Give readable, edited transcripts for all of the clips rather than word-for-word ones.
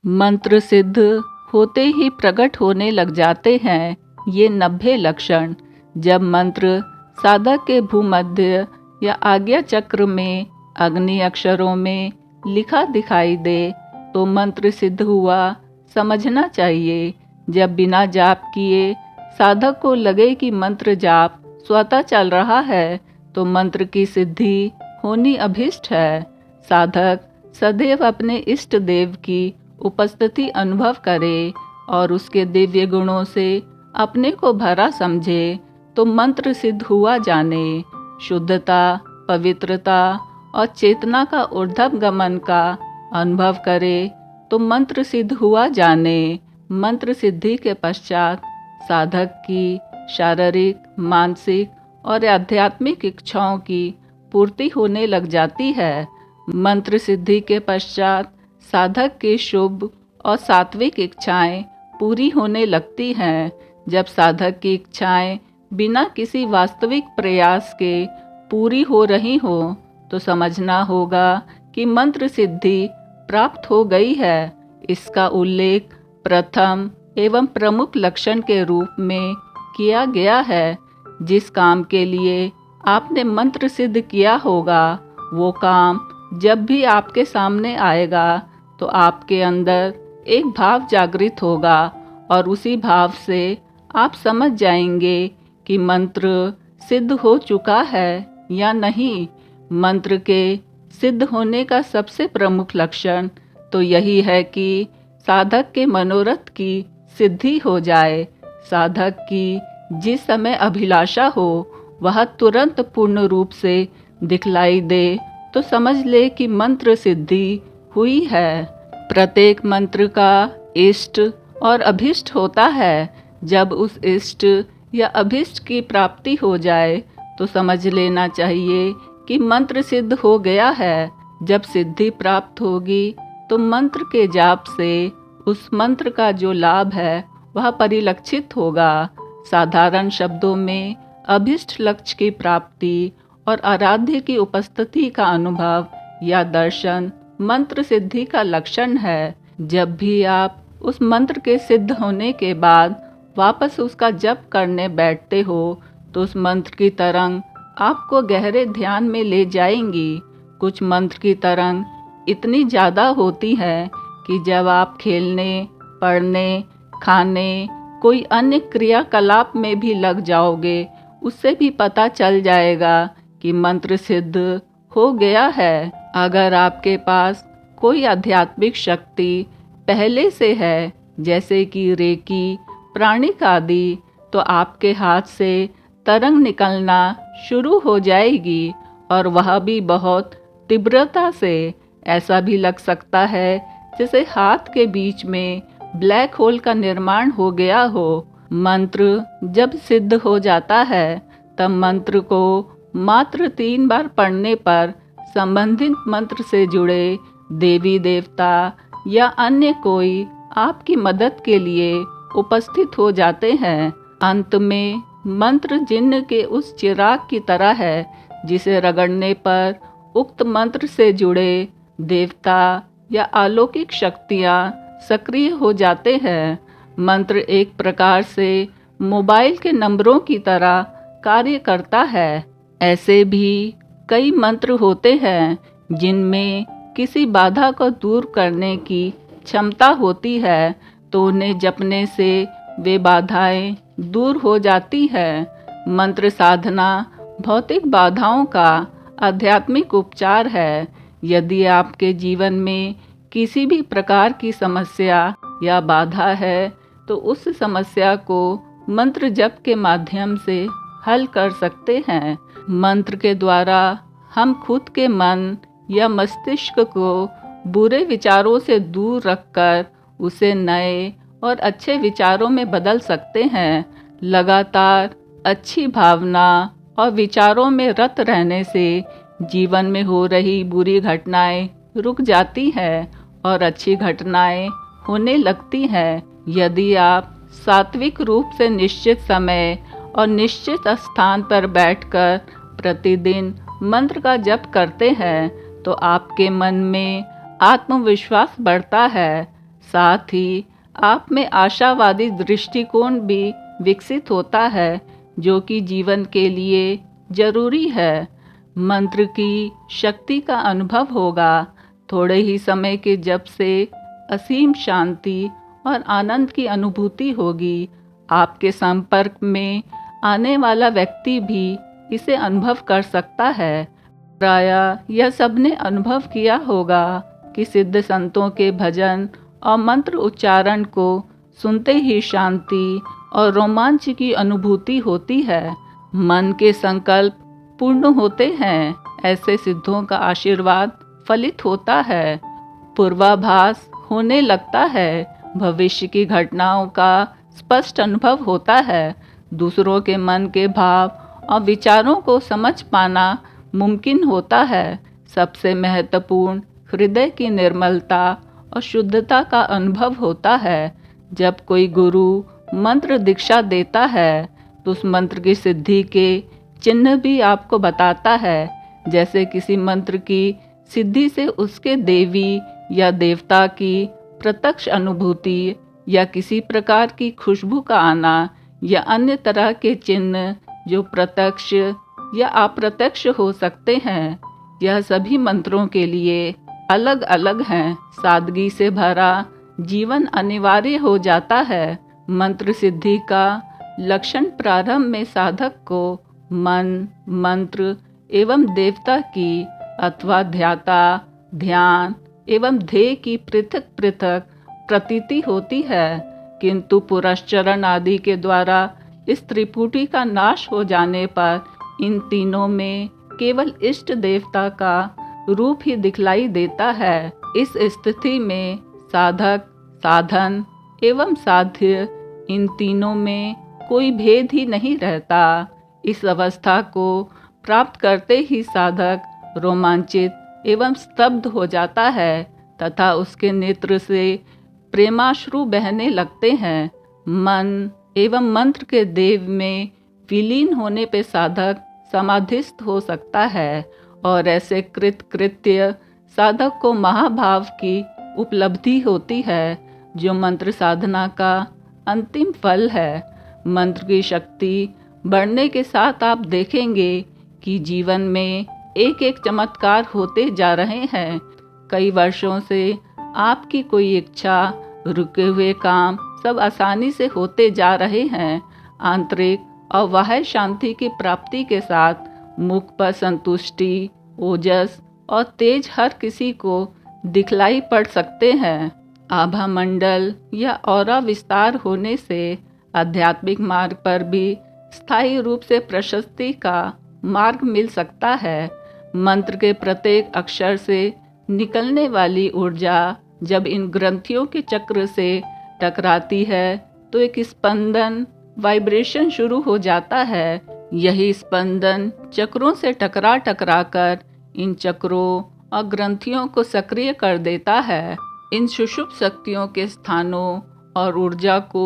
मंत्र सिद्ध होते ही प्रकट होने लग जाते हैं ये 90 लक्षण। जब मंत्र साधक के भूमध्य या आज्ञा चक्र में अग्नि अक्षरों में लिखा दिखाई दे तो मंत्र सिद्ध हुआ समझना चाहिए। जब बिना जाप किए साधक को लगे कि मंत्र जाप स्वतः चल रहा है तो मंत्र की सिद्धि होनी अभीष्ट है। साधक सदैव अपने इष्ट देव की उपस्थिति अनुभव करे और उसके दिव्य गुणों से अपने को भरा समझे तो मंत्र सिद्ध हुआ जाने। शुद्धता, पवित्रता और चेतना का ऊर्ध्व गमन का अनुभव करे तो मंत्र सिद्ध हुआ जाने। मंत्र सिद्धि के पश्चात साधक की शारीरिक, मानसिक और आध्यात्मिक इच्छाओं की पूर्ति होने लग जाती है। मंत्र सिद्धि के पश्चात साधक की शुभ और सात्विक इच्छाएं पूरी होने लगती हैं। जब साधक की इच्छाएं बिना किसी वास्तविक प्रयास के पूरी हो रही हो तो समझना होगा कि मंत्र सिद्धि प्राप्त हो गई है। इसका उल्लेख प्रथम एवं प्रमुख लक्षण के रूप में किया गया है। जिस काम के लिए आपने मंत्र सिद्ध किया होगा वो काम जब भी आपके सामने आएगा तो आपके अंदर एक भाव जागृत होगा और उसी भाव से आप समझ जाएंगे कि मंत्र सिद्ध हो चुका है या नहीं। मंत्र के सिद्ध होने का सबसे प्रमुख लक्षण तो यही है कि साधक के मनोरथ की सिद्धि हो जाए। साधक की जिस समय अभिलाषा हो वह तुरंत पूर्ण रूप से दिखलाई दे तो समझ ले कि मंत्र सिद्धि हुई है। प्रत्येक मंत्र का इष्ट और अभीष्ट होता है। जब उस इष्ट या अभीष्ट की प्राप्ति हो जाए तो समझ लेना चाहिए कि मंत्र सिद्ध हो गया है। जब सिद्धि प्राप्त होगी तो मंत्र के जाप से उस मंत्र का जो लाभ है वह परिलक्षित होगा। साधारण शब्दों में अभीष्ट लक्ष्य की प्राप्ति और आराध्य की उपस्थिति का अनुभव या दर्शन मंत्र सिद्धि का लक्षण है। जब भी आप उस मंत्र के सिद्ध होने के बाद वापस उसका जप करने बैठते हो तो उस मंत्र की तरंग आपको गहरे ध्यान में ले जाएंगी। कुछ मंत्र की तरंग इतनी ज़्यादा होती है कि जब आप खेलने, पढ़ने, खाने, कोई अन्य क्रियाकलाप में भी लग जाओगे उससे भी पता चल जाएगा कि मंत्र सिद्ध हो गया है। अगर आपके पास कोई आध्यात्मिक शक्ति पहले से है जैसे कि रेकी, प्राणिक आदि तो आपके हाथ से तरंग निकलना शुरू हो जाएगी और वह भी बहुत तीव्रता से। ऐसा भी लग सकता है जैसे हाथ के बीच में ब्लैक होल का निर्माण हो गया हो। मंत्र जब सिद्ध हो जाता है तब मंत्र को मात्र 3 बार पढ़ने पर संबंधित मंत्र से जुड़े देवी देवता या अन्य कोई आपकी मदद के लिए उपस्थित हो जाते हैं। अंत में मंत्र जिन्न के उस चिराग की तरह है जिसे रगड़ने पर उक्त मंत्र से जुड़े देवता या अलौकिक शक्तियाँ सक्रिय हो जाते हैं। मंत्र एक प्रकार से मोबाइल के नंबरों की तरह कार्य करता है। ऐसे भी कई मंत्र होते हैं जिनमें किसी बाधा को दूर करने की क्षमता होती है तो उन्हें जपने से वे बाधाएं दूर हो जाती हैं। मंत्र साधना भौतिक बाधाओं का आध्यात्मिक उपचार है। यदि आपके जीवन में किसी भी प्रकार की समस्या या बाधा है तो उस समस्या को मंत्र जप के माध्यम से हल कर सकते हैं। मंत्र के द्वारा हम खुद के मन या मस्तिष्क को बुरे विचारों से दूर रखकर उसे नए और अच्छे विचारों में बदल सकते हैं। लगातार अच्छी भावना और विचारों में रत रहने से जीवन में हो रही बुरी घटनाएं रुक जाती हैं और अच्छी घटनाएं होने लगती हैं। यदि आप सात्विक रूप से निश्चित समय और निश्चित स्थान पर बैठकर प्रतिदिन मंत्र का जप करते हैं तो आपके मन में आत्मविश्वास बढ़ता है। साथ ही आप में आशावादी दृष्टिकोण भी विकसित होता है, जो कि जीवन के लिए जरूरी है। मंत्र की शक्ति का अनुभव होगा। थोड़े ही समय के जप से असीम शांति और आनंद की अनुभूति होगी। आपके संपर्क में आने वाला व्यक्ति भी इसे अनुभव कर सकता है। प्रायः यह सबने अनुभव किया होगा कि सिद्ध संतों के भजन और मंत्र उच्चारण को सुनते ही शांति और रोमांच की अनुभूति होती है। मन के संकल्प पूर्ण होते हैं। ऐसे सिद्धों का आशीर्वाद फलित होता है। पूर्वाभास होने लगता है। भविष्य की घटनाओं का स्पष्ट अनुभव होता है। दूसरों के मन के भाव और विचारों को समझ पाना मुमकिन होता है। सबसे महत्वपूर्ण हृदय की निर्मलता और शुद्धता का अनुभव होता है। जब कोई गुरु मंत्र दीक्षा देता है तो उस मंत्र की सिद्धि के चिन्ह भी आपको बताता है। जैसे किसी मंत्र की सिद्धि से उसके देवी या देवता की प्रत्यक्ष अनुभूति या किसी प्रकार की खुशबू का आना या अन्य तरह के चिन्ह जो प्रत्यक्ष या अप्रत्यक्ष हो सकते हैं। यह सभी मंत्रों के लिए अलग अलग हैं। सादगी से भरा जीवन अनिवार्य हो जाता है। मंत्र सिद्धि का लक्षण प्रारंभ में साधक को मन, मंत्र एवं देवता की अथवा ध्याता, ध्यान एवं ध्येय की पृथक पृथक प्रतीति होती है, किंतु पुरस्चरण आदि के द्वारा इस त्रिपुटी का नाश हो जाने पर इन तीनों में केवल इष्ट देवता का रूप ही दिखलाई देता है। इस स्थिति में साधक, साधन एवं साध्य इन तीनों में कोई भेद ही नहीं रहता। इस अवस्था को प्राप्त करते ही साधक रोमांचित एवं स्तब्ध हो जाता है तथा उसके नेत्र से प्रेमाश्रु बहने लगते हैं। मन एवं मंत्र के देव में विलीन होने पे साधक समाधिस्थ हो सकता है और ऐसे कृत्य साधक को महाभाव की उपलब्धि होती है, जो मंत्र साधना का अंतिम फल है। मंत्र की शक्ति बढ़ने के साथ आप देखेंगे कि जीवन में एक एक चमत्कार होते जा रहे हैं। कई वर्षों से आपकी कोई इच्छा, रुके हुए काम सब आसानी से होते जा रहे हैं। आंतरिक और बाह्य शांति की प्राप्ति के साथ मुख पर संतुष्टि, ओजस और तेज हर किसी को दिखलाई पड़ सकते हैं। आभा मंडल या ऑरा विस्तार होने से आध्यात्मिक मार्ग पर भी स्थायी रूप से प्रशस्ति का मार्ग मिल सकता है। मंत्र के प्रत्येक अक्षर से निकलने वाली ऊर्जा जब इन ग्रंथियों के चक्र से टकराती है तो एक स्पंदन, वाइब्रेशन शुरू हो जाता है। यही स्पंदन चक्रों से टकरा कर इन चक्रों और ग्रंथियों को सक्रिय कर देता है। इन सुषुप्त शक्तियों के स्थानों और ऊर्जा को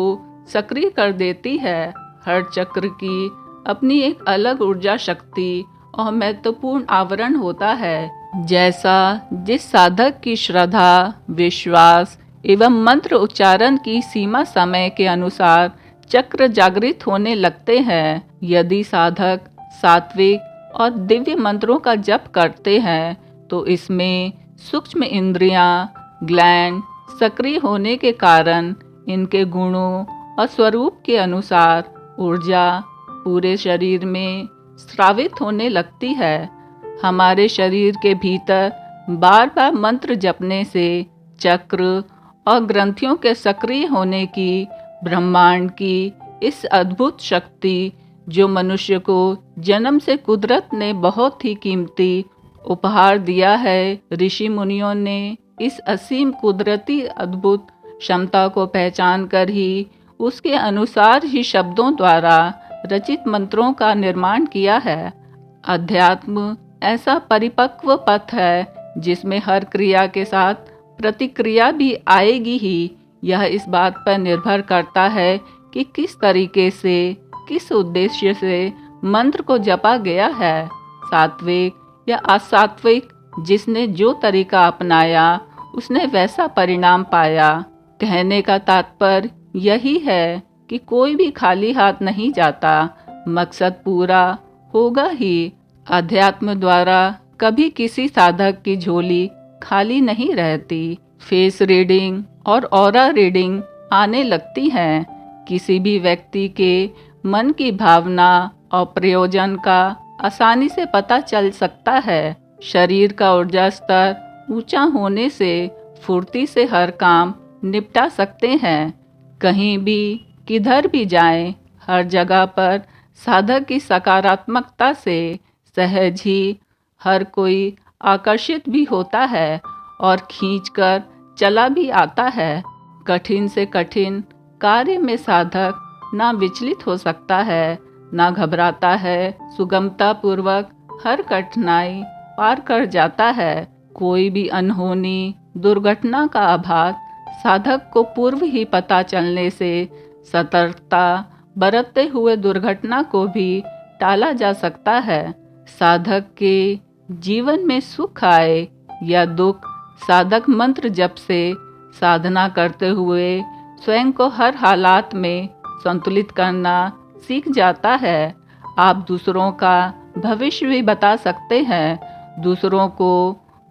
सक्रिय कर देती है। हर चक्र की अपनी एक अलग ऊर्जा शक्ति और महत्वपूर्ण आवरण होता है। जैसा जिस साधक की श्रद्धा, विश्वास एवं मंत्र उच्चारण की सीमा समय के अनुसार चक्र जागृत होने लगते हैं। यदि साधक सात्विक और दिव्य मंत्रों का जप करते हैं तो इसमें सूक्ष्म इंद्रियां, ग्लैंड सक्रिय होने के कारण इनके गुणों और स्वरूप के अनुसार ऊर्जा पूरे शरीर में स्रावित होने लगती है। हमारे शरीर के भीतर बार बार मंत्र जपने से चक्र और ग्रंथियों के सक्रिय होने की, ब्रह्मांड की इस अद्भुत शक्ति, जो मनुष्य को जन्म से कुदरत ने बहुत ही कीमती उपहार दिया है, ऋषि मुनियों ने इस असीम कुदरती अद्भुत क्षमता को पहचान कर ही उसके अनुसार ही शब्दों द्वारा रचित मंत्रों का निर्माण किया है। अध्यात्म ऐसा परिपक्व पथ है जिसमें हर क्रिया के साथ प्रतिक्रिया भी आएगी ही। यह इस बात पर निर्भर करता है कि किस तरीके से, किस उद्देश्य से मंत्र को जपा गया है। सात्विक या असात्विक, जिसने जो तरीका अपनाया उसने वैसा परिणाम पाया। कहने का तात्पर्य यही है कि कोई भी खाली हाथ नहीं जाता, मकसद पूरा होगा ही। अध्यात्म द्वारा कभी किसी साधक की झोली खाली नहीं रहती। फेस रीडिंग और ऑरा रीडिंग आने लगती हैं। किसी भी व्यक्ति के मन की भावना और प्रयोजन का आसानी से पता चल सकता है। शरीर का ऊर्जा स्तर ऊंचा होने से फुर्ती से हर काम निपटा सकते हैं। कहीं भी किधर भी जाएं, हर जगह पर साधक की सकारात्मकता से सहज ही हर कोई आकर्षित भी होता है और खींचकर चला भी आता है। कठिन से कठिन कार्य में साधक ना विचलित हो सकता है, ना घबराता है। सुगमता पूर्वक हर कठिनाई पार कर जाता है। कोई भी अनहोनी दुर्घटना का आभास साधक को पूर्व ही पता चलने से सतर्कता बरतते हुए दुर्घटना को भी टाला जा सकता है। साधक के जीवन में सुख आए या दुख, साधक मंत्र जप से साधना करते हुए स्वयं को हर हालात में संतुलित करना सीख जाता है। आप दूसरों का भविष्य भी बता सकते हैं। दूसरों को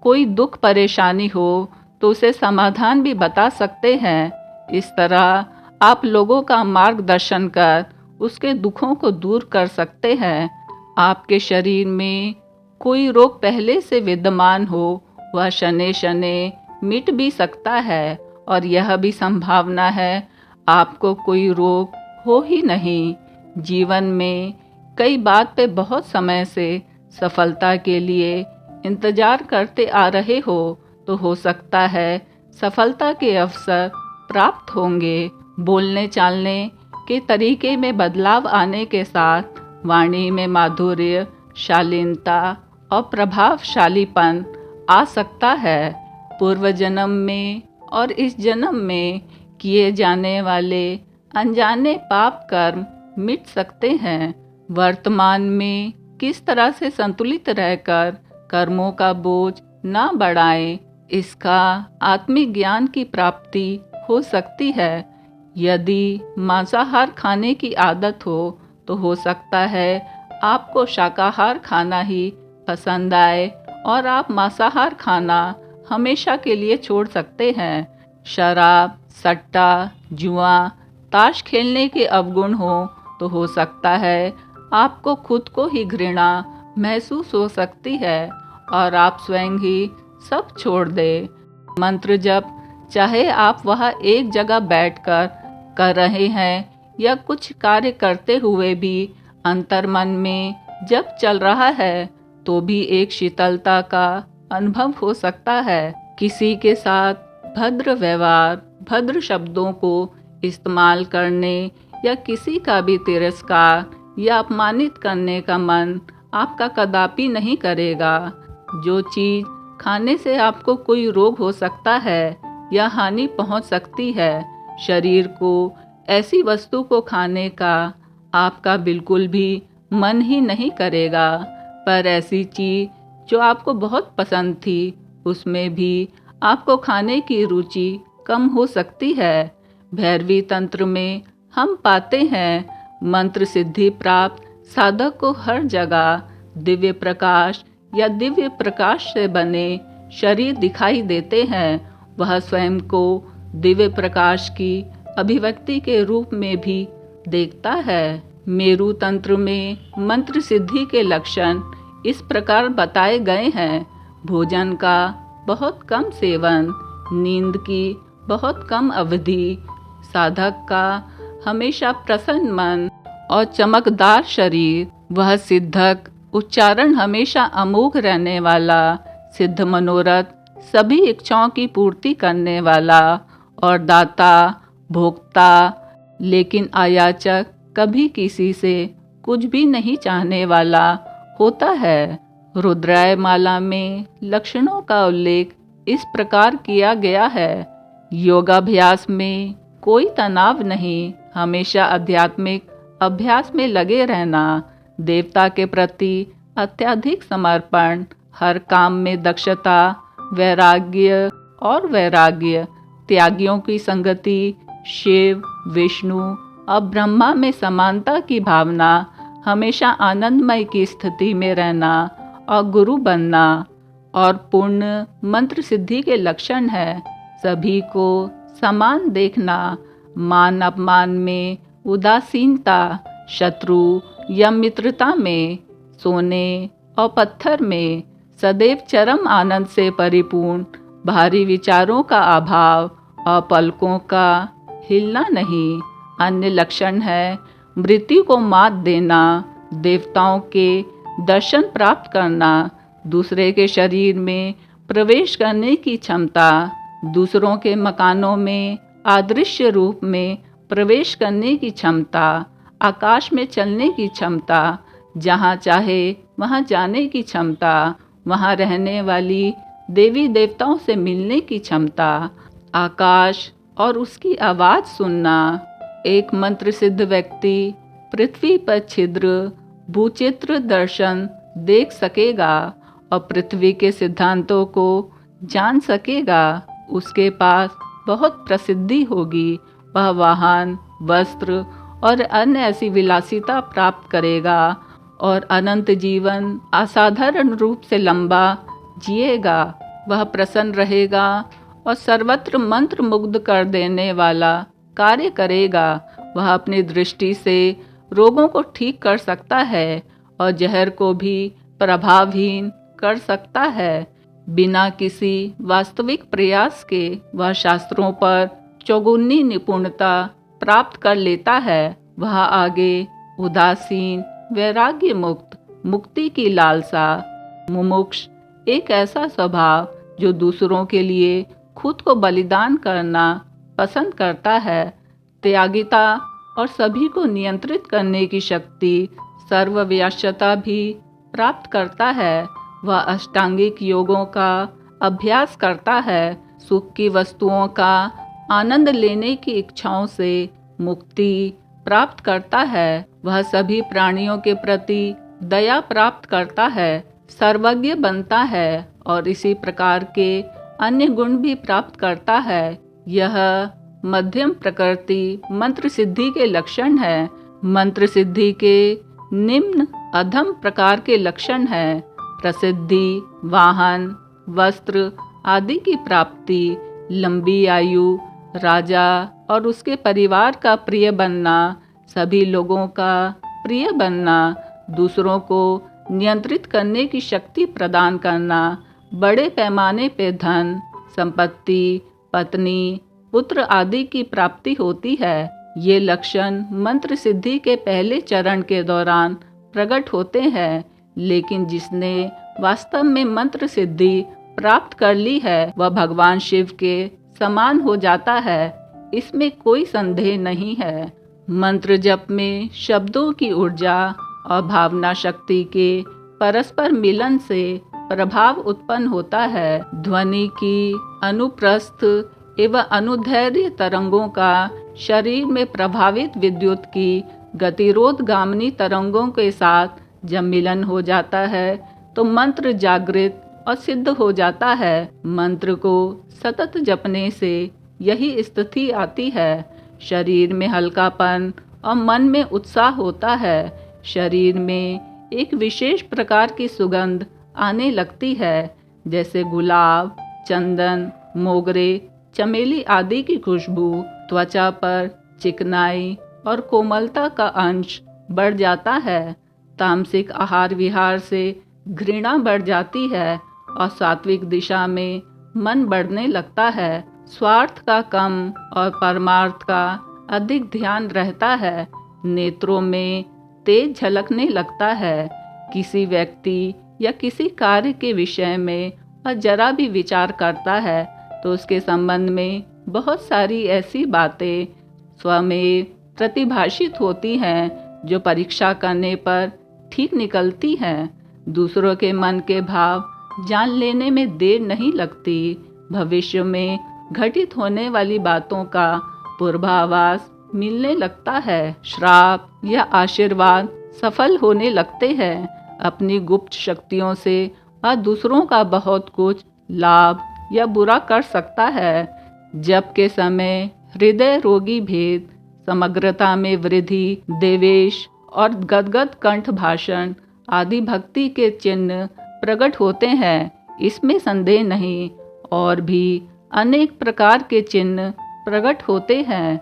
कोई दुख परेशानी हो तो उसे समाधान भी बता सकते हैं। इस तरह आप लोगों का मार्गदर्शन कर उसके दुखों को दूर कर सकते हैं। आपके शरीर में कोई रोग पहले से विद्यमान हो, वह शनै शनै मिट भी सकता है और यह भी संभावना है आपको कोई रोग हो ही नहीं। जीवन में कई बात पे बहुत समय से सफलता के लिए इंतजार करते आ रहे हो तो हो सकता है सफलता के अवसर प्राप्त होंगे। बोलने चालने के तरीके में बदलाव आने के साथ वाणी में माधुर्य, शालीनता और प्रभावशालीपन आ सकता है। पूर्व जन्म में और इस जन्म में किए जाने वाले अनजाने पाप कर्म मिट सकते हैं। वर्तमान में किस तरह से संतुलित रहकर कर्मों का बोझ ना बढ़ाएं, इसका आत्मिक ज्ञान की प्राप्ति हो सकती है। यदि मांसाहार खाने की आदत हो सकता है आपको शाकाहार खाना ही पसंद आए और आप मांसाहार खाना हमेशा के लिए छोड़ सकते हैं। शराब, सट्टा, जुआ, ताश खेलने के अवगुण हो सकता है आपको खुद को ही घृणा महसूस हो सकती है और आप स्वयं ही सब छोड़ दें। मंत्र जप चाहे आप वह एक जगह बैठकर कर रहे हैं या कुछ कार्य करते हुए भी अंतर्मन में जप चल रहा है तो भी एक शीतलता का अनुभव हो सकता है। किसी के साथ भद्र व्यवहार, भद्र शब्दों को इस्तेमाल करने या किसी का भी तिरस्कार या अपमानित करने का मन आपका कदापि नहीं करेगा। जो चीज़ खाने से आपको कोई रोग हो सकता है या हानि पहुंच सकती है, शरीर को ऐसी वस्तु को खाने का आपका बिल्कुल भी मन ही नहीं करेगा। पर ऐसी चीज़ जो आपको बहुत पसंद थी, उसमें भी आपको खाने की रुचि कम हो सकती है। भैरवी तंत्र में हम पाते हैं मंत्र सिद्धि प्राप्त साधक को हर जगह दिव्य प्रकाश या दिव्य प्रकाश से बने शरीर दिखाई देते हैं। वह स्वयं को दिव्य प्रकाश की अभिव्यक्ति के रूप में भी देखता है। मेरु तंत्र में मंत्र सिद्धि के लक्षण इस प्रकार बताए गए हैं। भोजन का बहुत कम सेवन, नींद की बहुत कम अवधि, साधक का हमेशा प्रसन्न मन और चमकदार शरीर, वह सिद्धक उच्चारण हमेशा अमोघ रहने वाला, सिद्ध मनोरथ सभी इच्छाओं की पूर्ति करने वाला और दाता, भोक्ता, लेकिन आयाचक कभी किसी से कुछ भी नहीं चाहने वाला होता है। रुद्राय माला में लक्षणों का उल्लेख इस प्रकार किया गया है। योगाभ्यास में कोई तनाव नहीं, हमेशा आध्यात्मिक अभ्यास में लगे रहना, देवता के प्रति अत्यधिक समर्पण, हर काम में दक्षता, वैराग्य त्यागियों की संगति, शिव, विष्णु और ब्रह्मा में समानता की भावना, हमेशा आनंदमय की स्थिति में रहना और गुरु बनना और पूर्ण मंत्र सिद्धि के लक्षण है। सभी को समान देखना, मान अपमान में उदासीनता, शत्रु या मित्रता में, सोने और पत्थर में सदैव चरम आनंद से परिपूर्ण, भारी विचारों का अभाव और पलकों का हिलना नहीं। अन्य लक्षण है मृत्यु को मात देना, देवताओं के दर्शन प्राप्त करना, दूसरे के शरीर में प्रवेश करने की क्षमता, दूसरों के मकानों में अदृश्य रूप में प्रवेश करने की क्षमता, आकाश में चलने की क्षमता, जहाँ चाहे वहाँ जाने की क्षमता, वहाँ रहने वाली देवी देवताओं से मिलने की क्षमता, आकाश और उसकी आवाज़ सुनना। एक मंत्र सिद्ध व्यक्ति पृथ्वी पर छिद्र, भूचित्र दर्शन देख सकेगा और पृथ्वी के सिद्धांतों को जान सकेगा। उसके पास बहुत प्रसिद्धि होगी, वह वाहन, वस्त्र और अन्य ऐसी विलासिता प्राप्त करेगा और अनंत जीवन असाधारण रूप से लंबा जिएगा। वह प्रसन्न रहेगा और सर्वत्र मंत्र मुग्ध कर देने वाला कार्य करेगा। वह अपनी दृष्टि से रोगों को ठीक कर सकता है और जहर को भी प्रभावहीन कर सकता है। बिना किसी वास्तविक प्रयास के वह शास्त्रों पर चौगुनी निपुणता प्राप्त कर लेता है। वह आगे उदासीन, वैराग्य मुक्त, मुक्ति की लालसा, मुमुक्ष, एक ऐसा स्वभाव जो दूसरों के लिए खुद को बलिदान करना पसंद करता है, त्यागिता और सभी को नियंत्रित करने की शक्ति, सर्वव्याश्यता भी प्राप्त करता है। वह अष्टांगिक योगों का अभ्यास करता है, सुख की वस्तुओं का आनंद लेने की इच्छाओं से मुक्ति प्राप्त करता है। वह सभी प्राणियों के प्रति दया प्राप्त करता है, सर्वज्ञ बनता है और इसी प्रकार के अन्य गुण भी प्राप्त करता है। यह मध्यम प्रकृति मंत्र सिद्धि के लक्षण है। मंत्र सिद्धि के निम्न अधम प्रकार के लक्षण हैं: प्रसिद्धि, वाहन, वस्त्र आदि की प्राप्ति, लंबी आयु, राजा और उसके परिवार का प्रिय बनना, सभी लोगों का प्रिय बनना, दूसरों को नियंत्रित करने की शक्ति प्रदान करना, बड़े पैमाने पे धन, संपत्ति, पत्नी, पुत्र आदि की प्राप्ति होती है। ये लक्षण मंत्र सिद्धि के पहले चरण के दौरान प्रकट होते हैं, लेकिन जिसने वास्तव में मंत्र सिद्धि प्राप्त कर ली है वह भगवान शिव के समान हो जाता है, इसमें कोई संदेह नहीं है। मंत्र जप में शब्दों की ऊर्जा और भावना शक्ति के परस्पर मिलन से प्रभाव उत्पन्न होता है। ध्वनि की अनुप्रस्थ एवं अनुदैर्घ्य तरंगों का शरीर में प्रभावित विद्युत की गतिरोधगामिनी तरंगों के साथ जब मिलन हो जाता है तो मंत्र जागृत और सिद्ध हो जाता है। मंत्र को सतत जपने से यही स्थिति आती है। शरीर में हल्कापन और मन में उत्साह होता है। शरीर में एक विशेष प्रकार की सुगंध आने लगती है, जैसे गुलाब, चंदन, मोगरे, चमेली आदि की खुशबू। त्वचा पर चिकनाई और कोमलता का अंश बढ़ जाता है। तामसिक आहार विहार से घृणा बढ़ जाती है और सात्विक दिशा में मन बढ़ने लगता है। स्वार्थ का कम और परमार्थ का अधिक ध्यान रहता है। नेत्रों में तेज झलकने लगता है। किसी व्यक्ति या किसी कार्य के विषय में वह जरा भी विचार करता है तो उसके संबंध में बहुत सारी ऐसी बातें स्वमेव प्रतिभाषित होती हैं जो परीक्षा करने पर ठीक निकलती हैं। दूसरों के मन के भाव जान लेने में देर नहीं लगती। भविष्य में घटित होने वाली बातों का पूर्वाभास मिलने लगता है। श्राप या आशीर्वाद सफल होने लगते हैं। अपनी गुप्त शक्तियों से वह दूसरों का बहुत कुछ लाभ या बुरा कर सकता है। जप के समय हृदय रोगी भेद, समग्रता में वृद्धि, देवेश और गदगद कंठ भाषण आदि भक्ति के चिन्ह प्रकट होते हैं, इसमें संदेह नहीं। और भी अनेक प्रकार के चिन्ह प्रकट होते हैं।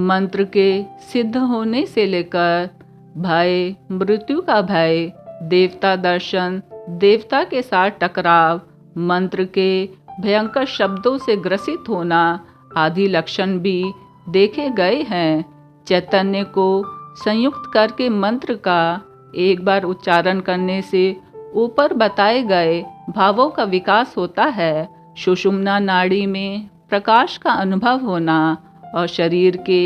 मंत्र के सिद्ध होने से लेकर भय, मृत्यु का भय, देवता दर्शन, देवता के साथ टकराव, मंत्र के भयंकर शब्दों से ग्रसित होना आदि लक्षण भी देखे गए हैं। चैतन्य को संयुक्त करके मंत्र का एक बार उच्चारण करने से ऊपर बताए गए भावों का विकास होता है। सुषुम्ना नाड़ी में प्रकाश का अनुभव होना और शरीर के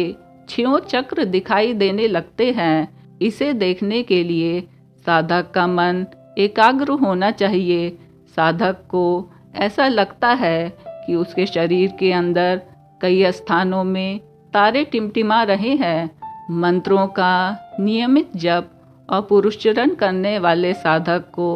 6 चक्र दिखाई देने लगते हैं। इसे देखने के लिए साधक का मन एकाग्र होना चाहिए। साधक को ऐसा लगता है कि उसके शरीर के अंदर कई स्थानों में तारे टिमटिमा रहे हैं। मंत्रों का नियमित जप और पुरुषचरण करने वाले साधक को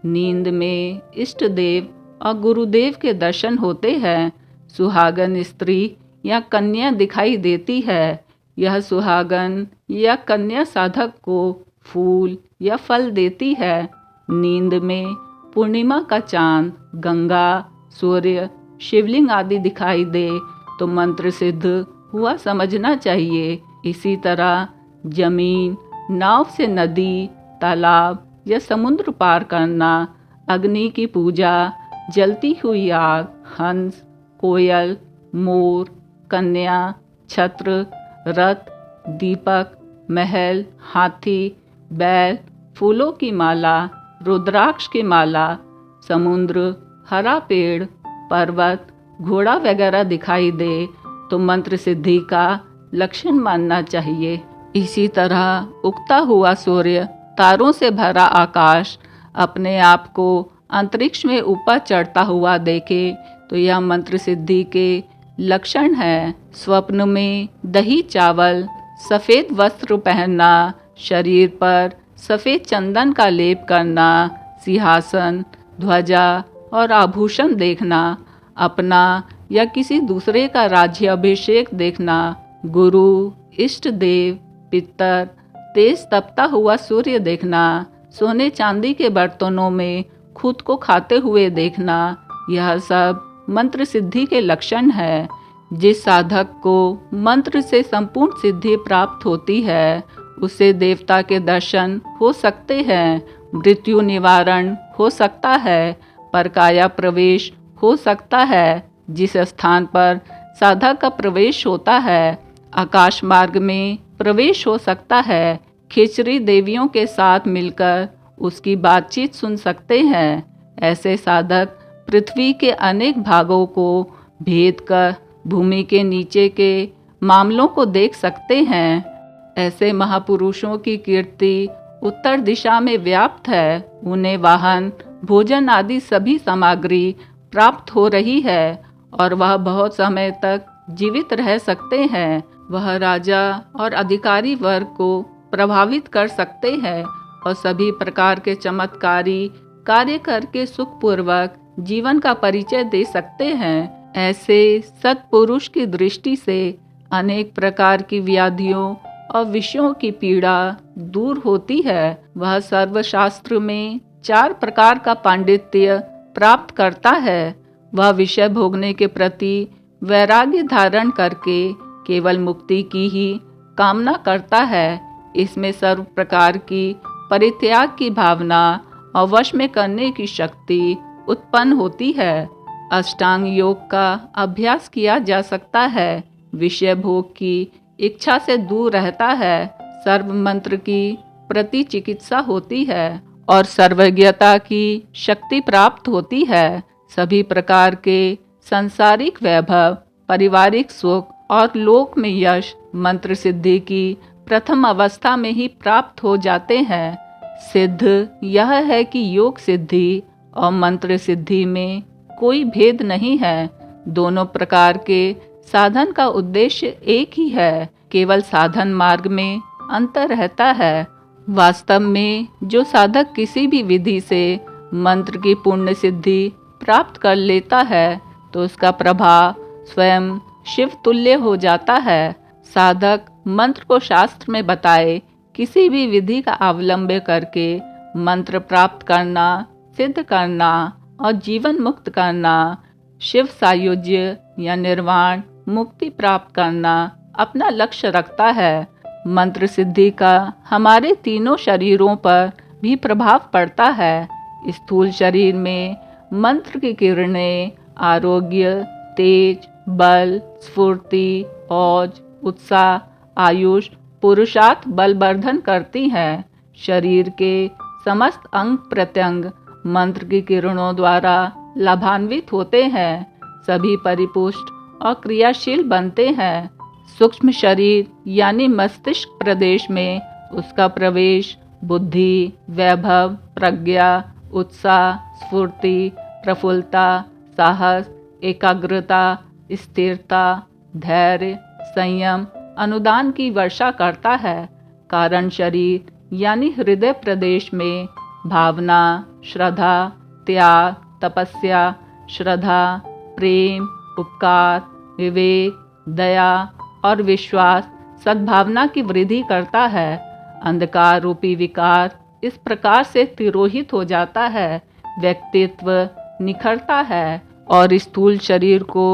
नींद में इष्ट देव और गुरुदेव के दर्शन होते हैं। सुहागन स्त्री या कन्या दिखाई देती है। यह सुहागन या कन्या साधक को फूल या फल देती है। नींद में पूर्णिमा का चांद, गंगा, सूर्य, शिवलिंग आदि दिखाई दे तो मंत्र सिद्ध हुआ समझना चाहिए। इसी तरह जमीन, नाव से नदी, तालाब या समुद्र पार करना, अग्नि की पूजा, जलती हुई आग, हंस, कोयल, मोर, कन्या, छत्र, रथ, दीपक, महल, हाथी, बैल, फूलों की माला, रुद्राक्ष की माला, समुद्र, हरा पेड़, पर्वत, घोड़ा वगैरह दिखाई दे तो मंत्र सिद्धि का लक्षण मानना चाहिए। इसी तरह उगता हुआ सूर्य, तारों से भरा आकाश अपने आप को अंतरिक्ष में ऊपर चढ़ता हुआ देखे तो यह मंत्र सिद्धि के लक्षण है। स्वप्न में दही चावल, सफ़ेद वस्त्र पहनना, शरीर पर सफ़ेद चंदन का लेप करना, सिंहासन, ध्वजा और आभूषण देखना, अपना या किसी दूसरे का राज्याभिषेक देखना, गुरु, इष्ट देव, पितर, तेज तपता हुआ सूर्य देखना, सोने चांदी के बर्तनों में खुद को खाते हुए देखना, यह सब मंत्र सिद्धि के लक्षण है। जिस साधक को मंत्र से संपूर्ण सिद्धि प्राप्त होती है उसे देवता के दर्शन हो सकते हैं, मृत्यु निवारण हो सकता है, परकाया प्रवेश हो सकता है। जिस स्थान पर साधक का प्रवेश होता है आकाश मार्ग में प्रवेश हो सकता है। खिचड़ी देवियों के साथ मिलकर उसकी बातचीत सुन सकते हैं। ऐसे साधक पृथ्वी के अनेक भागों को भेद कर भूमि के नीचे के मामलों को देख सकते हैं। ऐसे महापुरुषों की कीर्ति उत्तर दिशा में व्याप्त है। उन्हें वाहन, भोजन आदि सभी सामग्री प्राप्त हो रही है और वह बहुत समय तक जीवित रह सकते हैं। वह राजा और अधिकारी वर्ग को प्रभावित कर सकते हैं और सभी प्रकार के चमत्कारी कार्य करके सुखपूर्वक जीवन का परिचय दे सकते हैं। ऐसे सत्पुरुष की दृष्टि से अनेक प्रकार की व्याधियों और विषयों की पीड़ा दूर होती है। वह सर्वशास्त्र में 4 प्रकार का पांडित्य प्राप्त करता है। वह विषय भोगने के प्रति वैराग्य धारण करके केवल मुक्ति की ही कामना करता है। इसमें सर्व प्रकार की परित्याग की भावना और वश में करने की शक्ति उत्पन्न होती है। अष्टांग योग का अभ्यास किया जा सकता है। विषय भोग की इच्छा से दूर रहता है। सर्व मंत्र की प्रति चिकित्सा होती है और सर्वज्ञता की शक्ति प्राप्त होती है। सभी प्रकार के सांसारिक वैभव, पारिवारिक सुख और लोक में यश मंत्र सिद्धि की प्रथम अवस्था में ही प्राप्त हो जाते हैं। सिद्ध यह है कि योग सिद्धि और मंत्र सिद्धि में कोई भेद नहीं है। दोनों प्रकार के साधन का उद्देश्य एक ही है, केवल साधन मार्ग में अंतर रहता है। वास्तव में जो साधक किसी भी विधि से मंत्र की पूर्ण सिद्धि प्राप्त कर लेता है तो उसका प्रभाव स्वयं शिव तुल्य हो जाता है। साधक मंत्र को शास्त्र में बताए किसी भी विधि का अवलंबन करके मंत्र प्राप्त करना, सिद्ध करना और जीवन मुक्त करना, शिव सायुज्य या निर्वाण मुक्ति प्राप्त करना अपना लक्ष्य रखता है। मंत्र सिद्धि का हमारे तीनों शरीरों पर भी प्रभाव पड़ता है। स्थूल शरीर में मंत्र की किरणें आरोग्य, तेज, बल, स्फूर्ति, औज, उत्साह, आयुष, पुरुषार्थ बलवर्धन करती हैं। शरीर के समस्त अंग प्रत्यंग मंत्र की किरणों द्वारा लाभान्वित होते हैं। सभी परिपुष्ट और क्रियाशील बनते हैं। सूक्ष्म शरीर यानी मस्तिष्क प्रदेश में उसका प्रवेश बुद्धि, वैभव, प्रज्ञा, उत्साह, स्फूर्ति, प्रफुल्लता, साहस, एकाग्रता, स्थिरता, धैर्य, संयम, अनुदान की वर्षा करता है। कारण शरीर यानी हृदय प्रदेश में भावना, श्रद्धा, त्याग, तपस्या, श्रद्धा, प्रेम, उपकार, विवेक, दया और विश्वास, सद्भावना की वृद्धि करता है। अंधकार रूपी विकार इस प्रकार से तिरोहित हो जाता है, व्यक्तित्व निखरता है और स्थूल शरीर को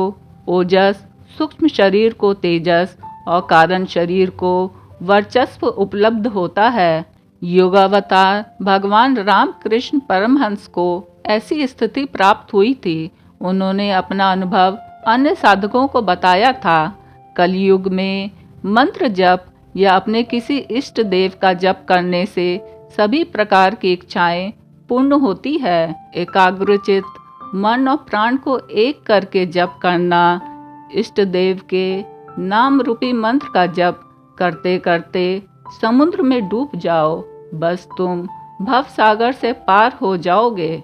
ओजस, सूक्ष्म शरीर को तेजस और कारण शरीर को वर्चस्व उपलब्ध होता है। योगावतार भगवान रामकृष्ण परमहंस को ऐसी स्थिति प्राप्त हुई थी। उन्होंने अपना अनुभव अन्य साधकों को बताया था। कलयुग में मंत्र जप या अपने किसी इष्ट देव का जप करने से सभी प्रकार की इच्छाएं पूर्ण होती है। एकाग्रचित मन और प्राण को एक करके जप करना, इष्ट देव के नाम रूपी मंत्र का जप करते करते समुद्र में डूब जाओ, बस तुम भव सागर से पार हो जाओगे।